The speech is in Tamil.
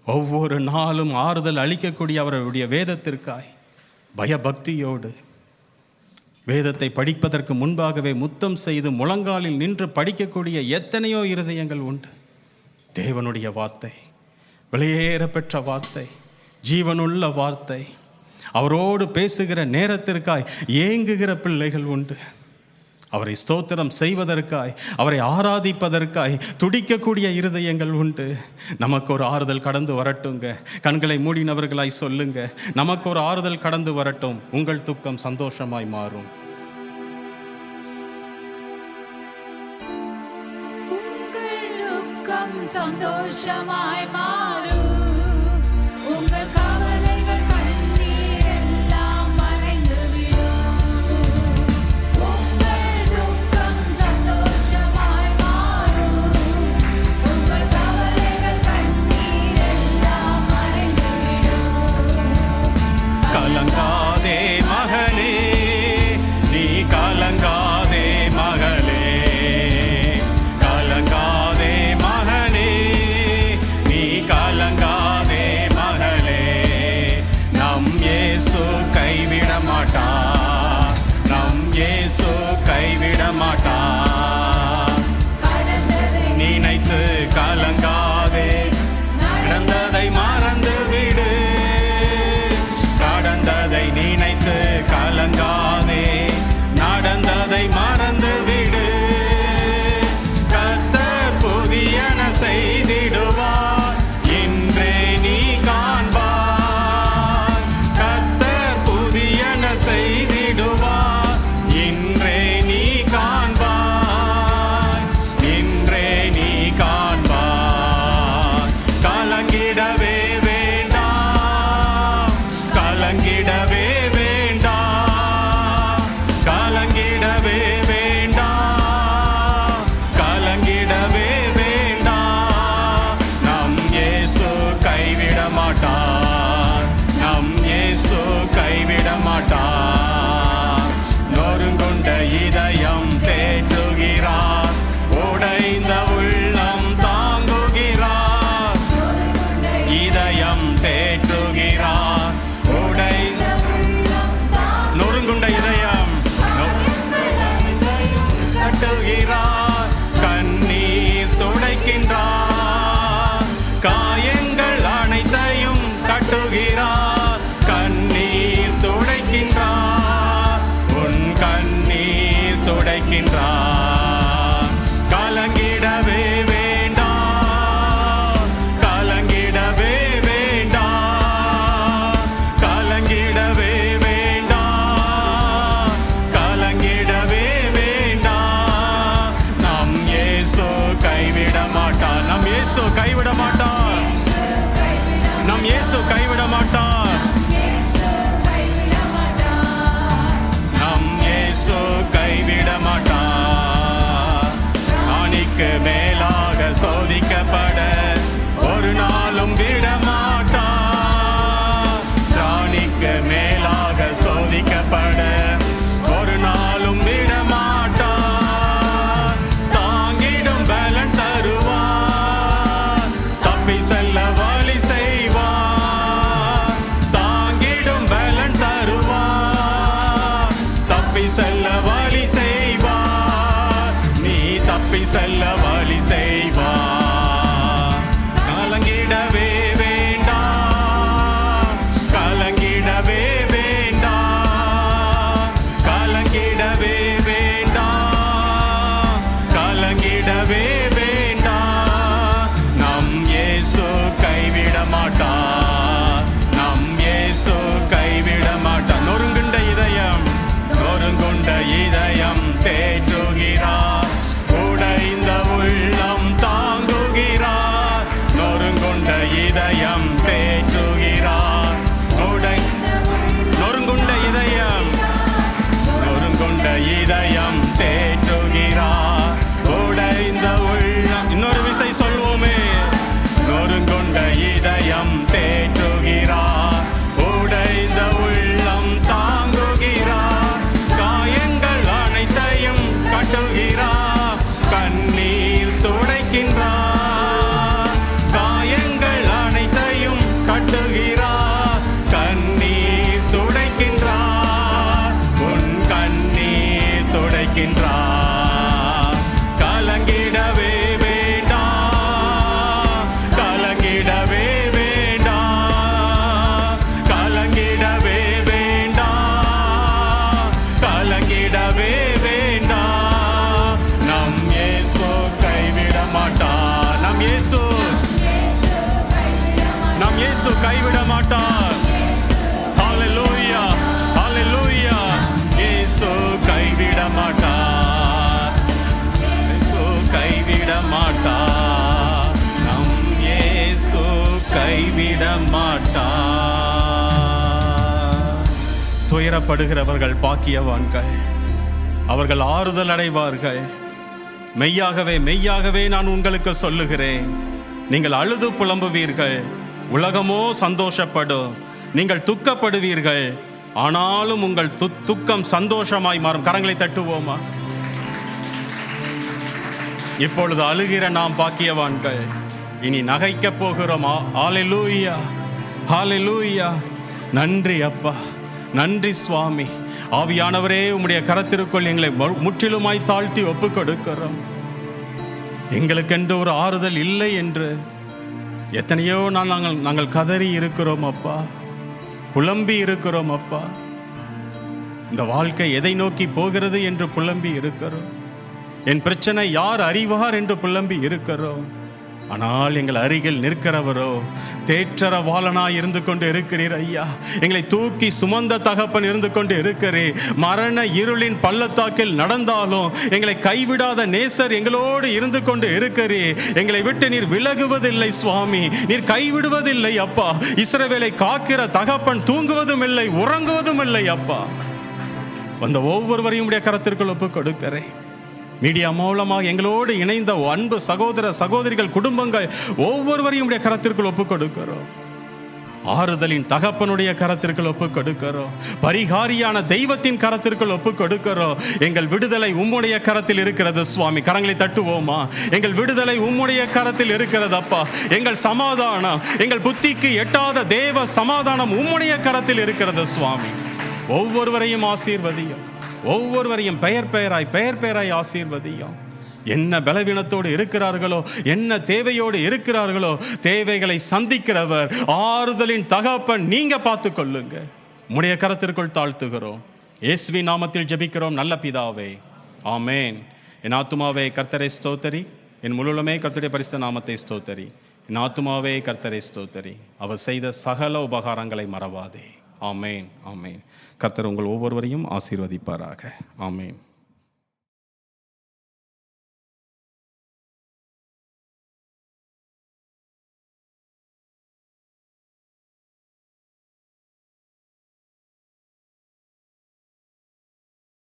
ஒவ்வொரு நாளும் ஆறுதல் அளிக்கக்கூடிய அவருடைய வேதத்திற்காய் பயபக்தியோடு வேதத்தை படிப்பதற்கு முன்பாகவே முத்தம் செய்து முழங்காலில் நின்று படிக்கக்கூடிய எத்தனையோ இருதயங்கள் உண்டு. தேவனுடைய வார்த்தை, வெளியேற பெற்ற வார்த்தை, ஜீவனுள்ள வார்த்தை, அவரோடு பேசுகிற நேரத்திற்காய் ஏங்குகிற பிள்ளைகள் உண்டு. அவரை ஸ்தோத்திரம் செய்வதற்காய், அவரை ஆராதிப்பதற்காய் துடிக்கக்கூடிய இருதயங்கள் உண்டு. நமக்கு ஒரு ஆறுதல் கடந்து வரட்டுங்க. கண்களை மூடினவர்களாய் சொல்லுங்க, நமக்கு ஒரு ஆறுதல் கடந்து வரட்டும். உங்கள் துக்கம் சந்தோஷமாய் மாறும். உங்கள் துக்கம் சந்தோஷமாய் மாறும். உங்கள் கவலைகள் கண்ணீர் எல்லாம் மறைந்துவிடும். உங்கள் துக்கம் சந்தோஷமாய் மாறும். உங்கள் கவலைகள் கண்ணீர் எல்லாம் மறைந்துவிடும். கலங்காதே மகனே, நீ கலங்காதே மகளே, கலங்காதே மகனே, நீ கலங்காதே மகளே. நம் இயேசு கைவிட மாட்டார், நம் இயேசு கைவிட மாட்டார். நினைத்து கலங்காதே, நடந்ததை மறந்து விடு. கடந்ததை நினைத்து கலங்காதே, நடந்ததை மறந்து விடு. கர்த்தர் புதியன செய்திடுவார், இன்றே நீ காண்பாய். கர்த்தர் புதியன செய்திடுவார், இன்றே நீ காண்பாய், இன்றே நீ காண்பாய். கலங்கிடவே வேண்டாம், கலங்கிடவே வேண்டாம், கலங்கிடவே வேண்டாம், கலங்கிடவே வேண்டாம். நம் இயேசு கைவிட மாட்டார், நம் இயேசு கைவிட மாட்டார். நொறுங்குண்ட இதயம் தேற்றுகிறார், உடைந்த உள்ளம் தாங்குகிறார். இதயம் தேற்றுகிறார், உடைந்த நொறுங்குண்ட இதயம் தட்டுகிறார், கண்ணீர் துடைக்கின்றார். காயங்கள் அனைத்தையும் கட்டுகிறார், கண்ணீர் துடைக்கின்றார், உன் கண்ணீர் துடைக்கின்றார். கலங்கிடவே வேண்டாம், கலங்கிடவே வேண்டாம், கலங்கிடவே வேண்டாம், கலங்கிடவே வேண்டாம். நம் இயேசு கைவிட மாட்டார், நம் இயேசு கைவிட மாட்டார், நம் இயேசு கைவிட மாட்டார், நம் இயேசு கைவிட மாட்டார். ஆணிக்கு மேலாக சோதிக்கப்பட ஒரு நாளும் விட மாட்டார். ராணிக்கு மேலாக சோதிக்கப்பட ஒரு நாளும் விட மாட்டார். தாங்கிடும் பலன் தருவார், தப்பி செல்ல வழி செய்வார். தாங்கிடும் பலன் தருவார், தப்பி செல்ல வழி செய்வார். நீ தப்பி செல்ல வழி செய்வார். கலங்கிடவே வேண்டாம், கலங்கிடவே வேண்டாம், கலங்கிடவே வேண்டாம், கலங்கிடவே வேண்டாம். நம் இயேசு கைவிட மாட்டார், நம் இயேசு கைவிட மாட்டார். நொறுங்குண்ட இதயம், நொறுங்குண்ட இதயம் தேற்றுகிறார், உடைந்த உள்ளம் தாங்குகிறார். நொறுங்குண்ட கட்டுகிறார், கண்ணீர் துடைக்கின்றார், உன் கண்ணீர் துடைக்கின்றார். கலங்கிடவே வேண்டாம், கலங்கிடவே வேண்டாம், கலங்கிடவே வேண்டாம், கலங்கிடவே வேண்டாம். நம் இயேசு கைவிட மாட்டார், நம் இயேசு கைவிட மாட்டார். ஹalleluya, ஹalleluya. இயேசு கைவிட மாட்டார், இயேசு கைவிட மாட்டார், நம் இயேசு கைவிட மாட்டார். துயரப்படுகிறவர்கள் பாக்கியவான்கள், அவர்கள் ஆறுதல் அடைவார்கள். மெய்யாகவே மெய்யாகவே நான் உங்களுக்கு சொல்லுகிறேன், நீங்கள் அழுது புலம்புவீர்கள், உலகமோ சந்தோஷப்படும். நீங்கள் துக்கப்படுவீர்கள், ஆனாலும் உங்கள் துக்கம் சந்தோஷமாய் மாறும். கரங்களை தட்டுவோமா? இப்பொழுது அழுகிற நாம் பாக்கியவான்கள், இனி நகைக்க போகிறோம். ஹalleluya, ஹalleluya. நன்றி அப்பா, நன்றி சுவாமி. ஆவியானவரே, உம்முடைய கரத்திற்குள் எங்களை முற்றிலுமாய் தாழ்த்தி ஒப்பு கொடுக்கிறோம். எங்களுக்கென்று ஒரு ஆறுதல் இல்லை என்று எத்தனையோ நாங்கள் கதறி இருக்கிறோம் அப்பா, புலம்பி இருக்கிறோம் அப்பா. இந்த வாழ்க்கை எதை நோக்கி போகிறது என்று புலம்பி இருக்கிறோம். என் பிரச்சனை யார் அறிவார் என்று புலம்பி இருக்கிறோம். ஆனால் எங்கள் அருகில் நிற்கிறவரோ தேற்றர வாளனாய் இருந்து கொண்டு இருக்கிறீர் ஐயா. எங்களை தூக்கி சுமந்த தகப்பன் இருந்து கொண்டு இருக்கிறீர். மரண இருளின் பள்ளத்தாக்கில் நடந்தாலும் எங்களை கைவிடாத நேசர் எங்களோடு இருந்து கொண்டு இருக்கிறீர். எங்களை விட்டு நீர் விலகுவதில்லை சுவாமி, நீர் கைவிடுவதில்லை அப்பா. இஸ்ரவேலை காக்கிற தகப்பன் தூங்குவதும் இல்லை, உறங்குவதும் இல்லை அப்பா. வந்த ஒவ்வொருவரையும் உடைய கரத்திற்குள் ஒப்பு கொடுக்கிறேன். மீடியா மூலமாக எங்களோடு இணைந்த அன்பு சகோதர சகோதரிகள், குடும்பங்கள் ஒவ்வொருவரையும் உடைய கரத்திற்குள் ஒப்பு கொடுக்கிறோம். ஆறுதலின் தகப்பனுடைய கரத்திற்குள் ஒப்பு கொடுக்கிறோம். பரிகாரியான தெய்வத்தின் கரத்திற்குள் ஒப்பு கொடுக்கிறோம். எங்கள் விடுதலை உம்முடைய கரத்தில் இருக்கிறது சுவாமி. கரங்களை தட்டுவோமா? எங்கள் விடுதலை உம்முடைய கரத்தில் இருக்கிறது அப்பா. எங்கள் சமாதானம், எங்கள் புத்திக்கு எட்டாத தேவ சமாதானம் உம்முடைய கரத்தில் இருக்கிறது சுவாமி. ஒவ்வொருவரையும் ஆசீர்வதியும், ஒவ்வொருவரையும் பெயர் பெயராய் ஆசீர்வதியும். என்ன பலவீனத்தோடு இருக்கிறார்களோ, என்ன தேவையோடு இருக்கிறார்களோ, தேவைகளை சந்திக்கிறவர் ஆறுதலின் தகப்பன் நீங்க பார்த்து கொள்ளுங்க. உம்முடைய கரத்திற்குள் தாழ்த்துகிறோம். இயேசுவின் நாமத்தில் ஜெபிக்கிறோம் நல்ல பிதாவே, ஆமேன். என் ஆத்துமாவே கர்த்தரை ஸ்தோத்தரி, என் முழுமே கர்த்தருடைய பரிசுத்த நாமத்தை ஸ்தோத்தரி. என் ஆத்துமாவே கர்த்தரை ஸ்தோத்தரி, அவர் செய்த சகல உபகாரங்களை மறவாதே. ஆமேன், ஆமேன். கர்த்தர் உங்கள் ஒவ்வொருவரையும் ஆசீர்வதிப்பாராக. ஆமேன்.